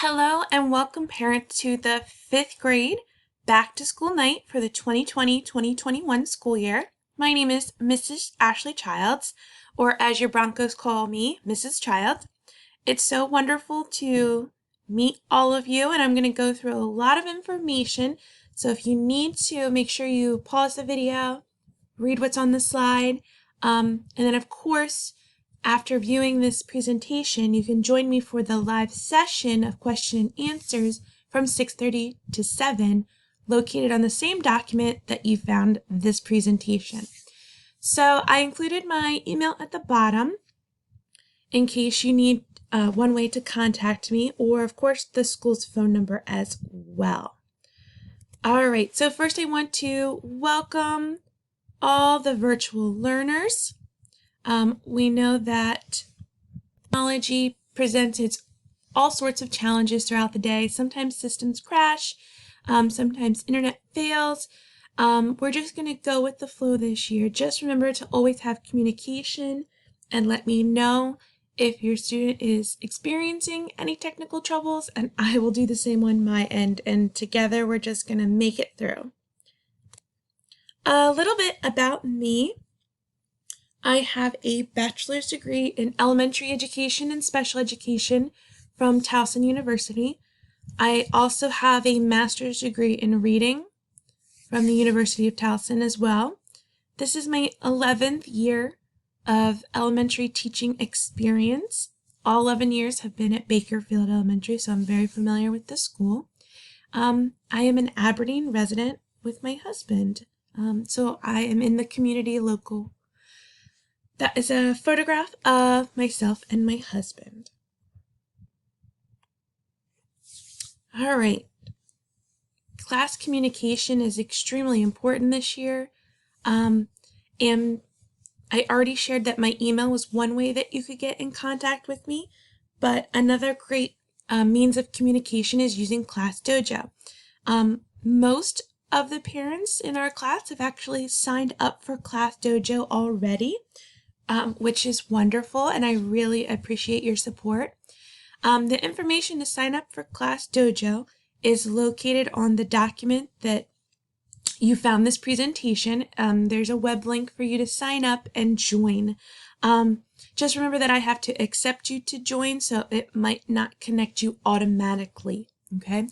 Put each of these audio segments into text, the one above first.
Hello and welcome parents to the 5th grade back to school night for the 2020-2021 school year. My name is Mrs. Ashley Childs, or as your Broncos call me, Mrs. Childs. It's so wonderful to meet all of you, and I'm going to go through a lot of information. So if you need to, make sure you pause the video, read what's on the slide, and then of course, after viewing this presentation, you can join me for the live session of question and answers from 6:30 to 7, located on the same document that you found this presentation. So I included my email at the bottom in case you need one way to contact me, or of course the school's phone number as well. All right, so first I want to welcome all the virtual learners. We know that technology presents all sorts of challenges throughout the day. Sometimes systems crash, sometimes internet fails. We're just going to go with the flow this year. Just remember to always have communication and let me know if your student is experiencing any technical troubles, and I will do the same on my end, and together we're just going to make it through. A little bit about me. I have a bachelor's degree in elementary education and special education from Towson University. I also have a master's degree in reading from the University of Towson as well. This is my 11th year of elementary teaching experience. All 11 years have been at Bakerfield Elementary, so I'm very familiar with the school. I am an Aberdeen resident with my husband, so I am in the community local. That is a photograph of myself and my husband. All right. Class communication is extremely important this year. And I already shared that my email was one way that you could get in contact with me, but another great means of communication is using Class Dojo. Most of the parents in our class have actually signed up for Class Dojo already. Which is wonderful, and I really appreciate your support. The information to sign up for Class Dojo is located on the document that you found this presentation. There's a web link for you to sign up and join. Just remember that I have to accept you to join, so it might not connect you automatically, okay?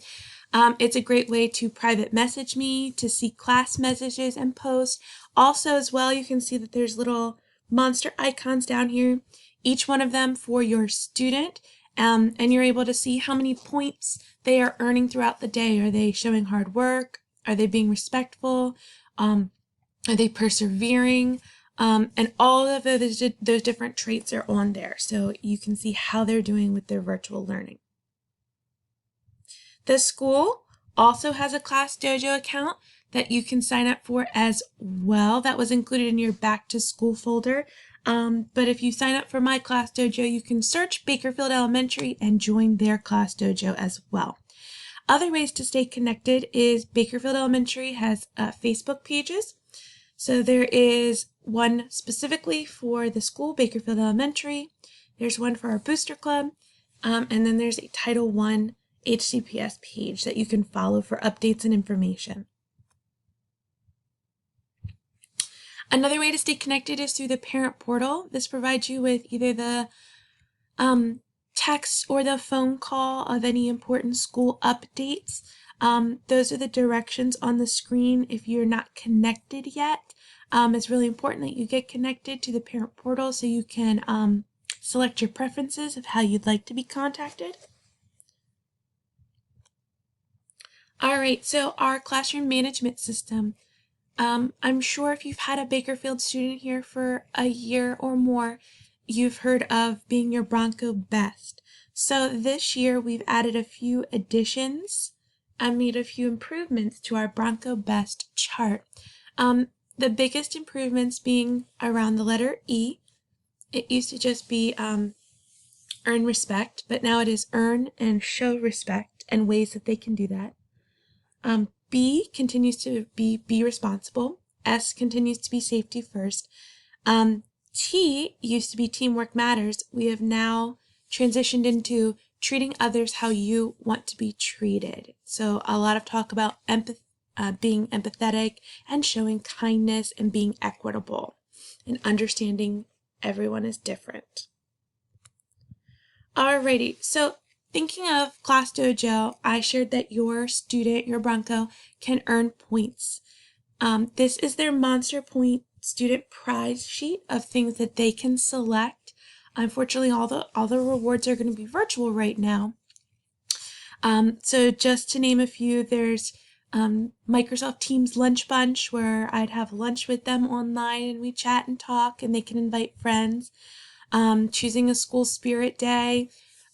It's a great way to private message me, to see class messages and posts. Also, as well, you can see that there's little monster icons down here, each one of them for your student, and you're able to see how many points they are earning throughout the day. Are they showing hard work? Are they being respectful? Are they persevering? And all of those different traits are on there, so you can see how they're doing with their virtual learning. The school also has a Class Dojo account that you can sign up for as well. That was included in your back to school folder. But if you sign up for my Class Dojo, you can search Bakerfield Elementary and join their Class Dojo as well. Other ways to stay connected is Bakerfield Elementary has Facebook pages. So there is one specifically for the school, Bakerfield Elementary. There's one for our booster club. And then there's a Title I HCPS page that you can follow for updates and information. Another way to stay connected is through the parent portal. This provides you with either the text or the phone call of any important school updates. Those are the directions on the screen if you're not connected yet. It's really important that you get connected to the parent portal so you can select your preferences of how you'd like to be contacted. All right, so our classroom management system. I'm sure if you've had a Bakerfield student here for a year or more, you've heard of being your Bronco best. So this year we've added a few additions and made a few improvements to our Bronco best chart. The biggest improvements being around the letter E. It used to just be earn respect, but now it is earn and show respect and ways that they can do that. B continues to be responsible. S continues to be safety first. T used to be teamwork matters. We have now transitioned into treating others how you want to be treated. So a lot of talk about being empathetic and showing kindness and being equitable and understanding everyone is different. Alrighty, so thinking of Class Dojo, I shared that your student, your Bronco, can earn points. This is their Monster Point student prize sheet of things that they can select. Unfortunately, all the rewards are going to be virtual right now. So just to name a few, there's Microsoft Teams Lunch Bunch, where I'd have lunch with them online and we chat and talk and they can invite friends. Choosing a school spirit day,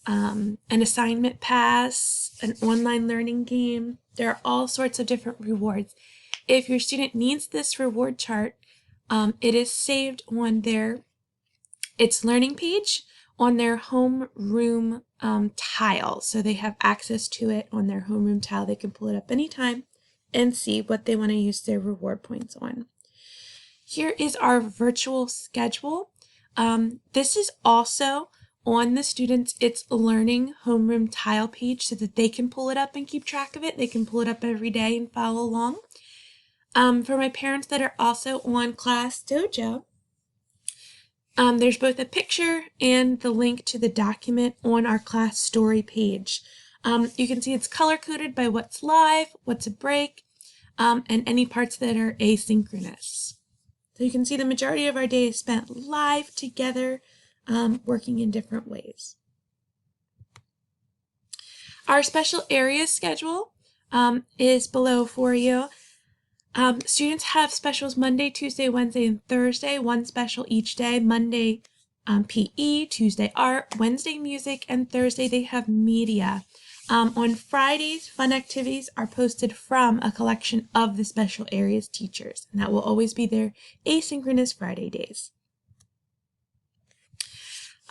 an assignment pass, an online learning game. There are all sorts of different rewards. If your student needs this reward chart, it is saved on its learning page on their homeroom tile. So they have access to it on their homeroom tile. They can pull it up anytime and see what they want to use their reward points on. Here is our virtual schedule. This is also on the students' It's Learning homeroom tile page so that they can pull it up and keep track of it. They can pull it up every day and follow along. For my parents that are also on Class Dojo, there's both a picture and the link to the document on our class story page. You can see it's color-coded by what's live, what's a break, and any parts that are asynchronous. So you can see the majority of our day is spent live together, working in different ways. Our special areas schedule is below for you. Students have specials Monday, Tuesday, Wednesday, and Thursday, one special each day. Monday, PE, Tuesday, art, Wednesday, music, and Thursday they have media. On Fridays, fun activities are posted from a collection of the special areas teachers, and that will always be their asynchronous Friday days.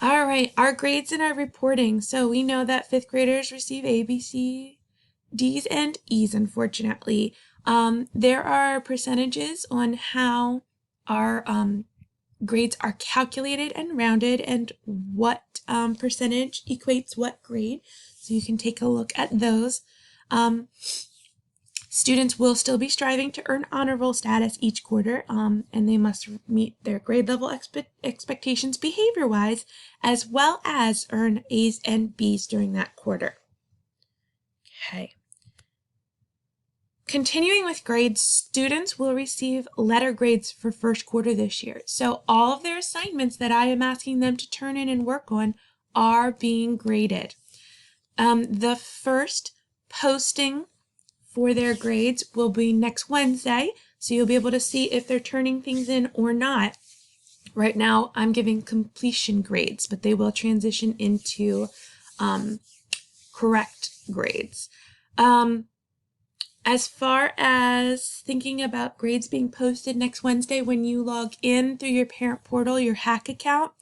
All right, our grades and our reporting. So we know that 5th graders receive A, B, C, D's, and E's, unfortunately. There are percentages on how our grades are calculated and rounded and what percentage equates what grade. So you can take a look at those. Students will still be striving to earn honor roll status each quarter, and they must meet their grade level expectations behavior-wise, as well as earn A's and B's during that quarter. Okay. Continuing with grades, students will receive letter grades for first quarter this year. So all of their assignments that I am asking them to turn in and work on are being graded. The first posting for their grades will be next Wednesday, so you'll be able to see if they're turning things in or not. Right now, I'm giving completion grades, but they will transition into correct grades. As far as thinking about grades being posted next Wednesday, when you log in through your parent portal, your hack account,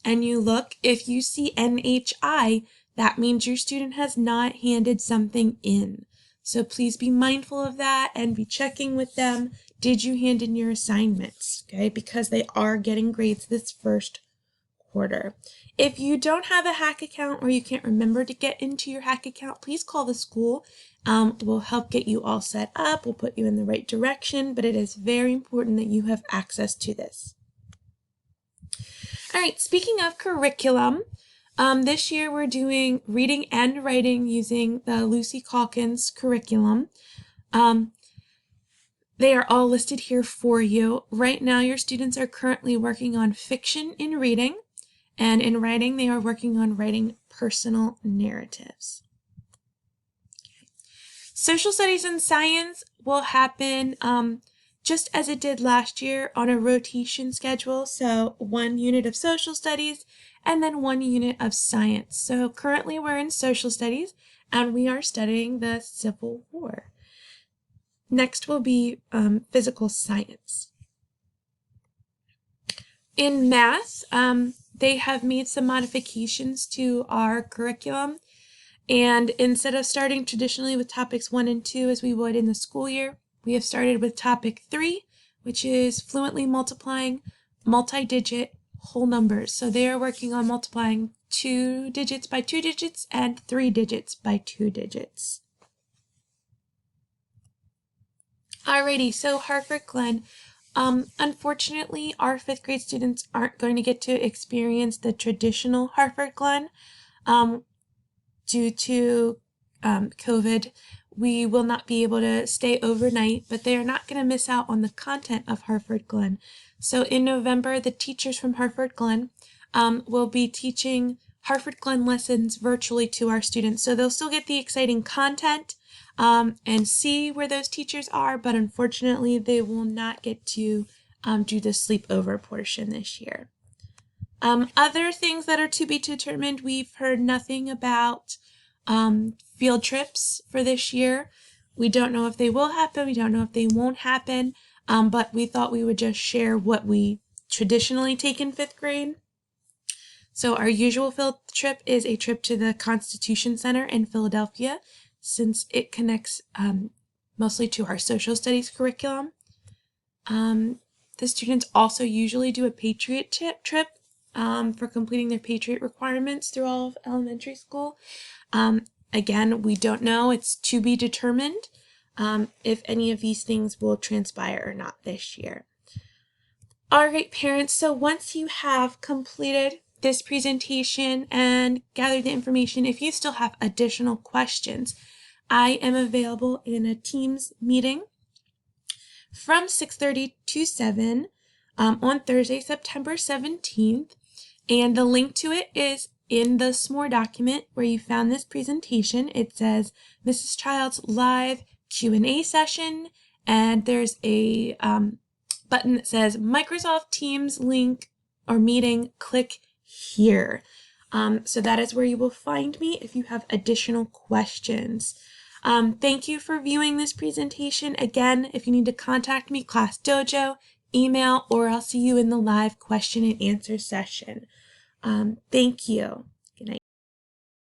and you look, if you see NHI, that means your student has not handed something in. So please be mindful of that and be checking with them. Did you hand in your assignments? Okay, because they are getting grades this first quarter. If you don't have a hack account or you can't remember to get into your hack account, please call the school. We'll help get you all set up. We'll put you in the right direction, but it is very important that you have access to this. All right, speaking of curriculum, this year we're doing reading and writing using the Lucy Calkins curriculum. They are all listed here for you. Right now, your students are currently working on fiction in reading, and in writing, they are working on writing personal narratives. Okay. Social studies and science will happen just as it did last year on a rotation schedule. So 1 unit of social studies and then 1 unit of science. So currently we're in social studies and we are studying the Civil War. Next will be physical science. In math, they have made some modifications to our curriculum. And instead of starting traditionally with topics 1 and 2 as we would in the school year, we have started with topic 3, which is fluently multiplying multi-digit whole numbers. So they are working on multiplying 2 digits by 2 digits and 3 digits by 2 digits. Alrighty, so Hartford Glen. Unfortunately, our 5th grade students aren't going to get to experience the traditional Hartford Glen. Due to COVID, we will not be able to stay overnight, but they are not going to miss out on the content of Hartford Glen. So in November, the teachers from Hartford Glen will be teaching Hartford Glen lessons virtually to our students. So they'll still get the exciting content and see where those teachers are, but unfortunately, they will not get to do the sleepover portion this year. Other things that are to be determined, we've heard nothing about field trips for this year. We don't know if they will happen. We don't know if they won't happen. But we thought we would just share what we traditionally take in 5th grade. So our usual field trip is a trip to the Constitution Center in Philadelphia, since it connects mostly to our social studies curriculum. The students also usually do a Patriot trip for completing their Patriot requirements through all of elementary school. Again, we don't know. It's to be determined if any of these things will transpire or not this year. All right, parents, so once you have completed this presentation and gathered the information, if you still have additional questions, I am available in a Teams meeting from 6:30 to 7 on Thursday, September 17th. And the link to it is in the SMORE document where you found this presentation. It says Mrs. Child's live Q&A session, and there's a button that says Microsoft Teams link or meeting, click here. So that is where you will find me if you have additional questions. Thank you for viewing this presentation. Again, if you need to contact me, Class Dojo, email, or I'll see you in the live question and answer session. Thank you. Good night.